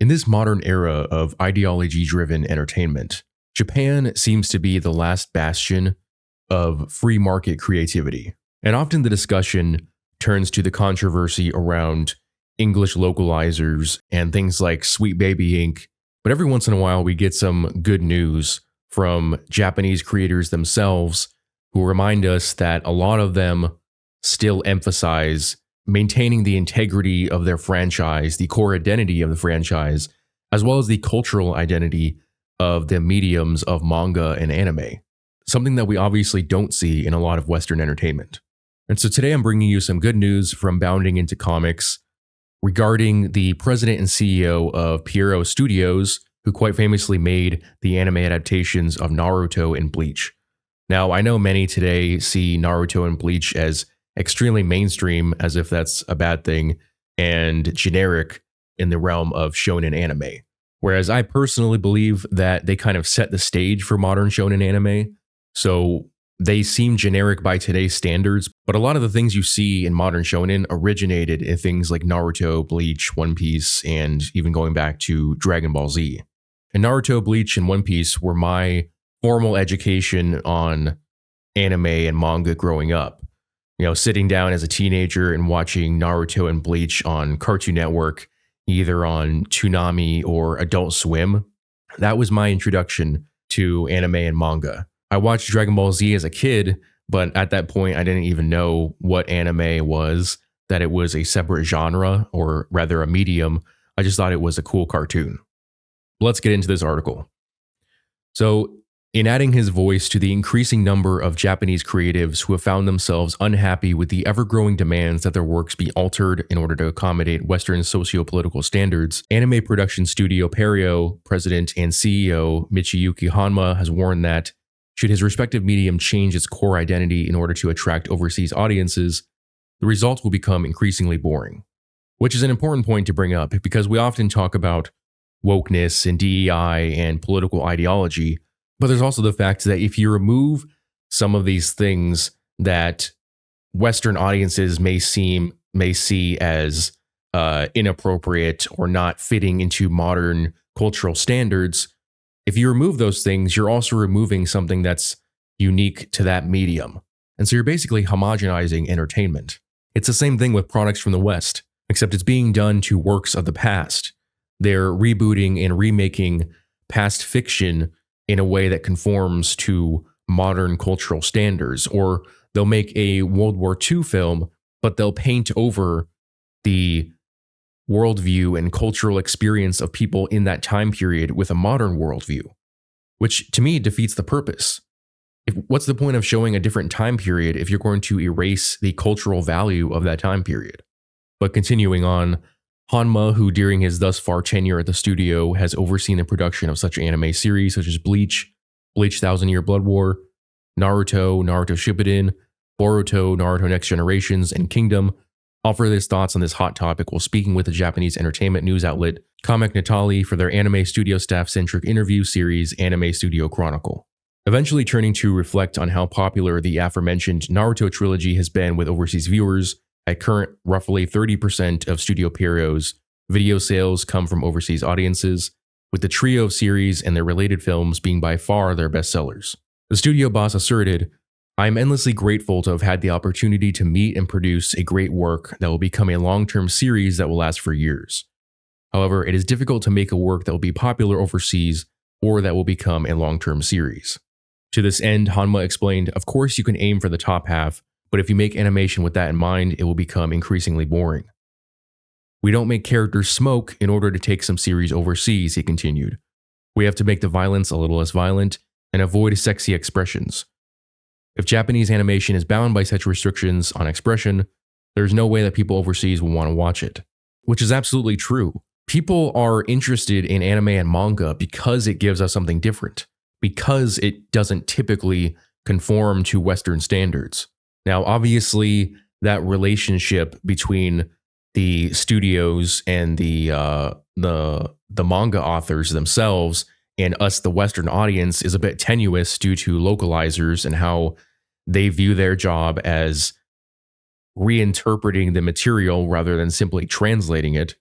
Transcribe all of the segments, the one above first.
In this modern era of ideology-driven entertainment, Japan seems to be the last bastion of free market creativity. And often the discussion turns to the controversy around English localizers and things like Sweet Baby Inc. But every once in a while, we get some good news from Japanese creators themselves who remind us that a lot of them still emphasize maintaining the integrity of their franchise, the core identity of the franchise, as well as the cultural identity of the mediums of manga and anime, something that we obviously don't see in a lot of Western entertainment. And so today I'm bringing you some good news from Bounding Into Comics regarding the president and CEO of Pierrot Studios, who quite famously made the anime adaptations of Naruto and Bleach. Now, I know many today see Naruto and Bleach as extremely mainstream, as if that's a bad thing, and generic in the realm of shonen anime. Whereas I personally believe that they kind of set the stage for modern shonen anime. So they seem generic by today's standards, but a lot of the things you see in modern shonen originated in things like Naruto, Bleach, One Piece, and even going back to Dragon Ball Z. And Naruto, Bleach, and One Piece were my formal education on anime and manga growing up. You know, sitting down as a teenager and watching Naruto and Bleach on Cartoon Network, either on Toonami or Adult Swim. That was my introduction to anime and manga. I watched Dragon Ball Z as a kid, but at that point, I didn't even know what anime was, that it was a separate genre, or rather a medium. I just thought it was a cool cartoon. Let's get into this article. So, in adding his voice to the increasing number of Japanese creatives who have found themselves unhappy with the ever-growing demands that their works be altered in order to accommodate Western socio-political standards, anime production studio Pierrot president and CEO Michiyuki Hanma has warned that, should his respective medium change its core identity in order to attract overseas audiences, the results will become increasingly boring. Which is an important point to bring up, because we often talk about wokeness and DEI and political ideology, but there's also the fact that if you remove some of these things that Western audiences may see as inappropriate or not fitting into modern cultural standards, if you remove those things, you're also removing something that's unique to that medium. And so you're basically homogenizing entertainment. It's the same thing with products from the West, except it's being done to works of the past. They're rebooting and remaking past fiction in a way that conforms to modern cultural standards. Or they'll make a World War II film, but they'll paint over the worldview and cultural experience of people in that time period with a modern worldview, which to me defeats the purpose. What's the point of showing a different time period if you're going to erase the cultural value of that time period? But continuing on, Hanma, who during his thus far tenure at the studio has overseen the production of such anime series such as Bleach, Bleach Thousand Year Blood War, Naruto, Naruto Shippuden, Boruto, Naruto Next Generations, and Kingdom, offered his thoughts on this hot topic while speaking with the Japanese entertainment news outlet Comic Natali for their anime studio staff-centric interview series Anime Studio Chronicle. Eventually turning to reflect on how popular the aforementioned Naruto trilogy has been with overseas viewers. At current, roughly 30% of Studio Pierrot's video sales come from overseas audiences, with the trio of series and their related films being by far their best sellers. The studio boss asserted, "I am endlessly grateful to have had the opportunity to meet and produce a great work that will become a long-term series that will last for years. However, it is difficult to make a work that will be popular overseas or that will become a long-term series." To this end, Hanma explained, "Of course you can aim for the top half, but if you make animation with that in mind, it will become increasingly boring. We don't make characters smoke in order to take some series overseas," he continued. "We have to make the violence a little less violent and avoid sexy expressions. If Japanese animation is bound by such restrictions on expression, there's no way that people overseas will want to watch it." Which is absolutely true. People are interested in anime and manga because it gives us something different, because it doesn't typically conform to Western standards. Now, obviously, that relationship between the studios and the manga authors themselves and us, the Western audience, is a bit tenuous due to localizers and how they view their job as reinterpreting the material rather than simply translating it.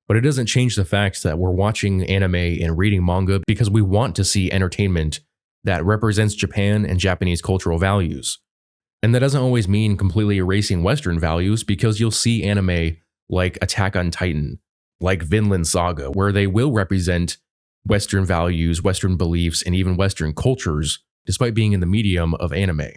But it doesn't change the fact that we're watching anime and reading manga because we want to see entertainment that represents Japan and Japanese cultural values. And that doesn't always mean completely erasing Western values, because you'll see anime like Attack on Titan, like Vinland Saga, where they will represent Western values, Western beliefs, and even Western cultures, despite being in the medium of anime.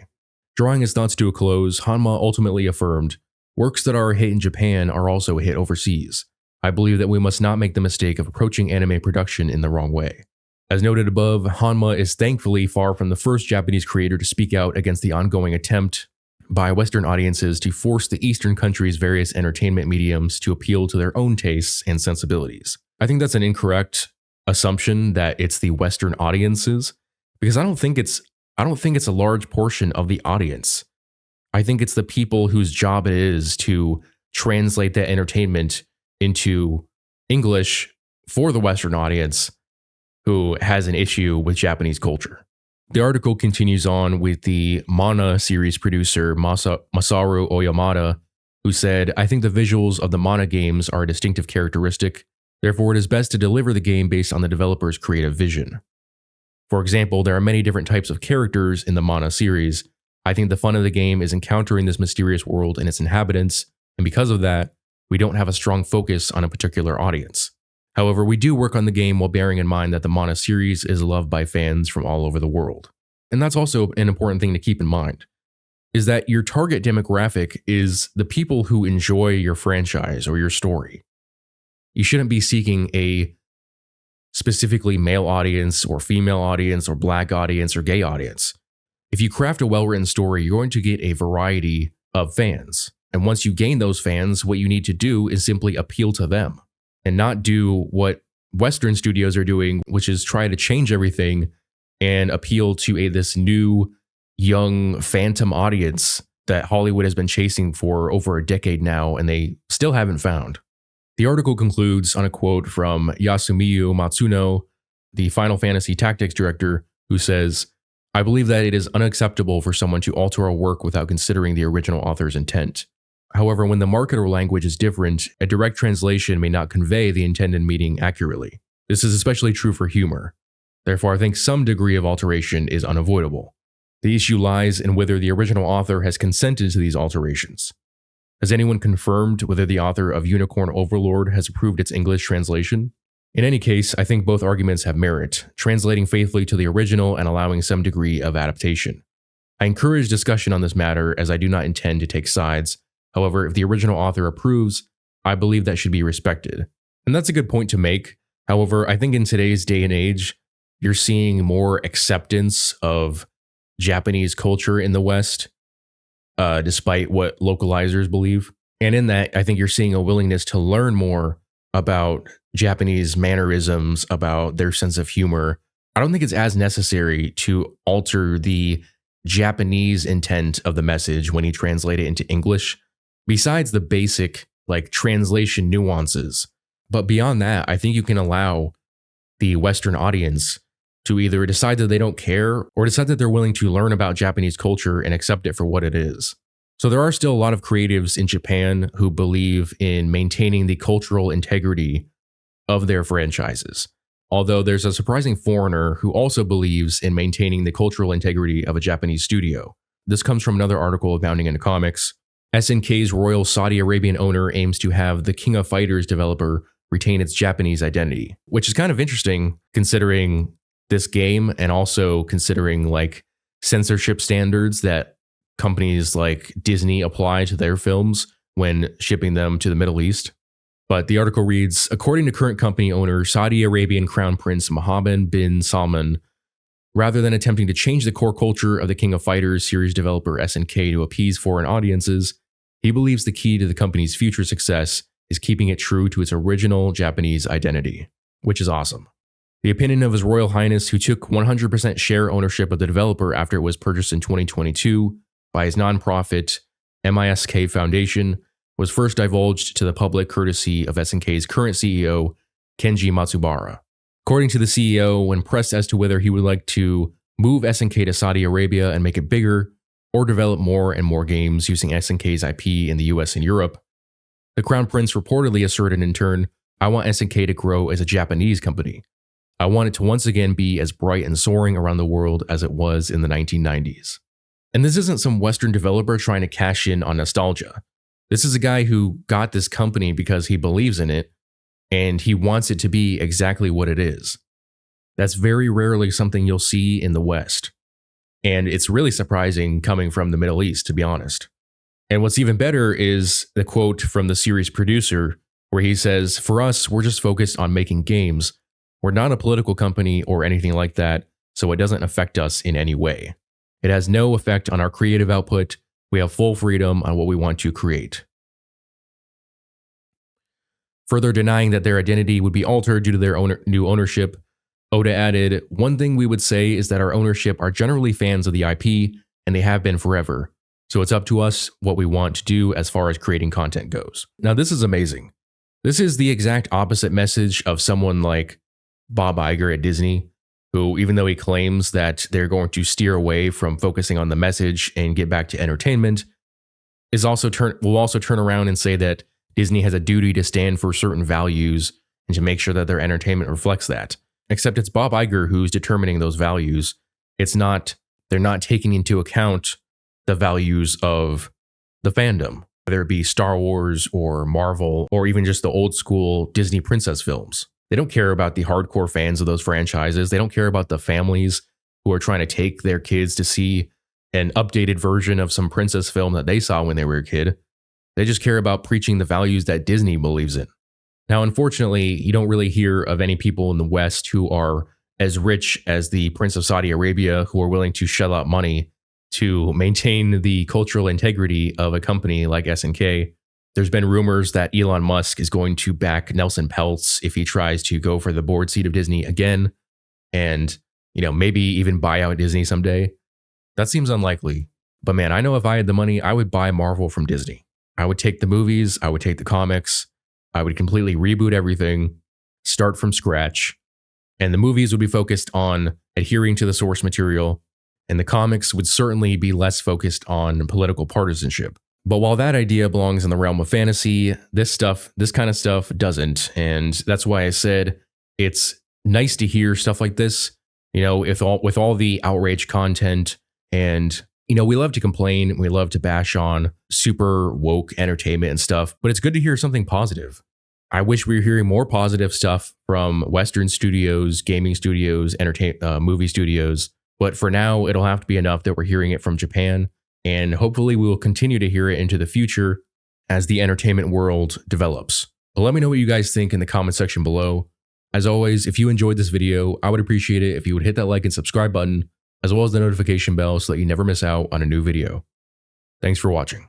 Drawing his thoughts to a close, Hanma ultimately affirmed, "Works that are a hit in Japan are also a hit overseas. I believe that we must not make the mistake of approaching anime production in the wrong way." As noted above, Hanma is thankfully far from the first Japanese creator to speak out against the ongoing attempt by Western audiences to force the Eastern countries' various entertainment mediums to appeal to their own tastes and sensibilities. I think that's an incorrect assumption that it's the Western audiences, because I don't think it's a large portion of the audience. I think it's the people whose job it is to translate that entertainment into English for the Western audience who has an issue with Japanese culture. The article continues on with the Mana series producer Masaru Oyamada, who said, "I think the visuals of the Mana games are a distinctive characteristic. Therefore, it is best to deliver the game based on the developer's creative vision. For example, there are many different types of characters in the Mana series. I think the fun of the game is encountering this mysterious world and its inhabitants, and because of that, we don't have a strong focus on a particular audience. However, we do work on the game while bearing in mind that the Mana series is loved by fans from all over the world." And that's also an important thing to keep in mind, is that your target demographic is the people who enjoy your franchise or your story. You shouldn't be seeking a specifically male audience or female audience or black audience or gay audience. If you craft a well-written story, you're going to get a variety of fans. And once you gain those fans, what you need to do is simply appeal to them and not do what Western studios are doing, which is try to change everything and appeal to this new, young phantom audience that Hollywood has been chasing for over a decade now, and they still haven't found. The article concludes on a quote from Yasumiyu Matsuno, the Final Fantasy Tactics director, who says, "I believe that it is unacceptable for someone to alter a work without considering the original author's intent. However, when the market or language is different, a direct translation may not convey the intended meaning accurately. This is especially true for humor. Therefore, I think some degree of alteration is unavoidable. The issue lies in whether the original author has consented to these alterations. Has anyone confirmed whether the author of Unicorn Overlord has approved its English translation? In any case, I think both arguments have merit, translating faithfully to the original and allowing some degree of adaptation. I encourage discussion on this matter as I do not intend to take sides. However, if the original author approves, I believe that should be respected." And that's a good point to make. However, I think in today's day and age, you're seeing more acceptance of Japanese culture in the West, despite what localizers believe. And in that, I think you're seeing a willingness to learn more about Japanese mannerisms, about their sense of humor. I don't think it's as necessary to alter the Japanese intent of the message when you translate it into English, besides the basic translation nuances. But beyond that, I think you can allow the Western audience to either decide that they don't care or decide that they're willing to learn about Japanese culture and accept it for what it is. So there are still a lot of creatives in Japan who believe in maintaining the cultural integrity of their franchises. Although there's a surprising foreigner who also believes in maintaining the cultural integrity of a Japanese studio. This comes from another article abounding in comics. SNK's royal Saudi Arabian owner aims to have the King of Fighters developer retain its Japanese identity, which is kind of interesting considering this game and also considering censorship standards that companies like Disney apply to their films when shipping them to the Middle East. But the article reads, according to current company owner Saudi Arabian Crown Prince Mohammed bin Salman, rather than attempting to change the core culture of the King of Fighters series developer SNK to appease foreign audiences, he believes the key to the company's future success is keeping it true to its original Japanese identity, which is awesome. The opinion of His Royal Highness, who took 100% share ownership of the developer after it was purchased in 2022 by his nonprofit MISK Foundation, was first divulged to the public courtesy of SNK's current CEO, Kenji Matsubara. According to the CEO, when pressed as to whether he would like to move SNK to Saudi Arabia and make it bigger, or develop more and more games using SNK's IP in the US and Europe, the Crown Prince reportedly asserted in turn, I want SNK to grow as a Japanese company. I want it to once again be as bright and soaring around the world as it was in the 1990s. And this isn't some Western developer trying to cash in on nostalgia. This is a guy who got this company because he believes in it and he wants it to be exactly what it is. That's very rarely something you'll see in the West. And it's really surprising coming from the Middle East, to be honest. And what's even better is the quote from the series producer where he says, "For us, we're just focused on making games. We're not a political company or anything like that, so it doesn't affect us in any way. It has no effect on our creative output. We have full freedom on what we want to create." Further denying that their identity would be altered due to their new ownership, Oda added, "One thing we would say is that our ownership are generally fans of the IP, and they have been forever. So it's up to us what we want to do as far as creating content goes." Now, this is amazing. This is the exact opposite message of someone like Bob Iger at Disney, who, even though he claims that they're going to steer away from focusing on the message and get back to entertainment, will also turn around and say that Disney has a duty to stand for certain values and to make sure that their entertainment reflects that. Except it's Bob Iger who's determining those values. They're not taking into account the values of the fandom, whether it be Star Wars or Marvel or even just the old school Disney princess films. They don't care about the hardcore fans of those franchises. They don't care about the families who are trying to take their kids to see an updated version of some princess film that they saw when they were a kid. They just care about preaching the values that Disney believes in. Now, unfortunately, you don't really hear of any people in the West who are as rich as the Prince of Saudi Arabia who are willing to shell out money to maintain the cultural integrity of a company like SNK. There's been rumors that Elon Musk is going to back Nelson Peltz if he tries to go for the board seat of Disney again and, maybe even buy out Disney someday. That seems unlikely. But man, I know if I had the money, I would buy Marvel from Disney. I would take the movies, I would take the comics, I would completely reboot everything, start from scratch, and the movies would be focused on adhering to the source material, and the comics would certainly be less focused on political partisanship. But while that idea belongs in the realm of fantasy, this kind of stuff doesn't, and that's why I said it's nice to hear stuff like this, with all the outrage content, and we love to complain, we love to bash on super woke entertainment and stuff, but it's good to hear something positive. I wish we were hearing more positive stuff from Western studios, gaming studios, movie studios. But for now, it'll have to be enough that we're hearing it from Japan. And hopefully we will continue to hear it into the future as the entertainment world develops. But let me know what you guys think in the comment section below. As always, if you enjoyed this video, I would appreciate it if you would hit that like and subscribe button, as well as the notification bell so that you never miss out on a new video. Thanks for watching.